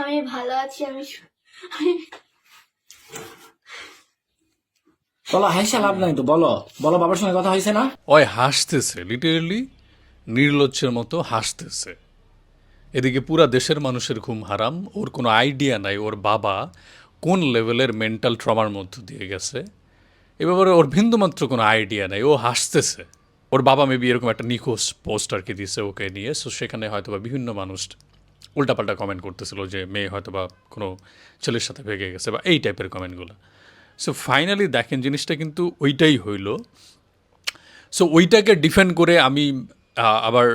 আমি ভালো আছি। আমি বলো, হাসা লাভ নাই তো, বলো বলো, বাবার সঙ্গে কথা হয়েছে না? ওই হাসতেছে, লিটারেলি নির্লজ্জের মতো হাসতেছে। এদিকে পুরা দেশের মানুষের ঘুম হারাম, ওর কোনো আইডিয়া নাই ওর বাবা কোন লেভেলের মেন্টাল ট্রমার মধ্য দিয়ে গেছে। এ ব্যাপারে ওর বিন্দুমাত্র কোনো আইডিয়া নাই, ও হাসতেছে। ওর বাবা মেবি এরকম একটা নিখোঁজ পোস্ট আর কি দিছে ওকে নিয়ে, সো সেখানে হয়তো বা বিভিন্ন মানুষ উল্টাপাল্টা কমেন্ট করতেছিল যে মেয়ে হয়তো বা কোনো ছেলের সাথে ভেগে গেছে বা এই টাইপের কমেন্টগুলো। সো ফাইনালি দেখেন জিনিসটা কিন্তু ওইটাই হইল। সো ওইটাকে ডিফেন্ড করে আমি আবার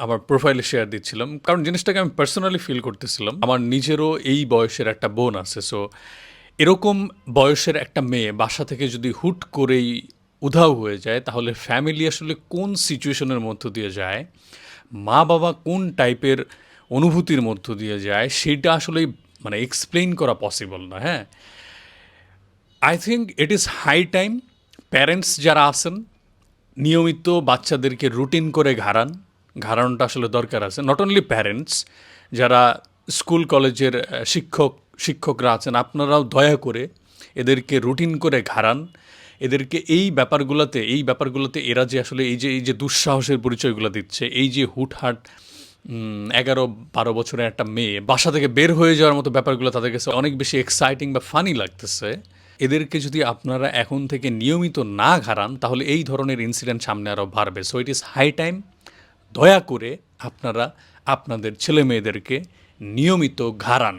আমার প্রোফাইলে শেয়ার দিচ্ছিলাম, কারণ জিনিসটাকে আমি পার্সোনালি ফিল করতেছিলাম। আমার নিজেরও এই বয়সের একটা বোন আছে। সো এরকম বয়সের একটা মেয়ে বাসা থেকে যদি হুট করেই উধাও হয়ে যায়, তাহলে ফ্যামিলি আসলে কোন সিচুয়েশনের মধ্য দিয়ে যায়, মা বাবা কোন টাইপের অনুভূতির মধ্য দিয়ে যায়, সেটা আসলে মানে এক্সপ্লেইন করা পসিবল না। হ্যাঁ, I think it is high time parents যারা আছেন নিয়মিত বাচ্চাদেরকে রুটিন করে ঘাড়ানোটা আসলে দরকার আছে। নট অনলি প্যারেন্টস, যারা স্কুল কলেজের শিক্ষকরা আছেন, আপনারাও দয়া করে এদেরকে রুটিন করে ঘাড়ান। এদেরকে এই ব্যাপারগুলোতে এরা যে আসলে এই যে দুঃসাহসের পরিচয়গুলো দিচ্ছে, এই যে হুটহাট 11-12 বছরের একটা মেয়ে বাসা থেকে বের হয়ে যাওয়ার মতো ব্যাপারগুলো তাদের কাছে অনেক বেশি এক্সাইটিং বা ফানি লাগতেছে। এদেরকে যদি আপনারা এখন থেকে নিয়মিত না ঘাড়ান, তাহলে এই ধরনের ইনসিডেন্ট সামনে আরও বাড়বে। So it is high time, দয়া করে আপনারা আপনাদের ছেলে মেয়েদেরকে নিয়মিত ঘাড়ান।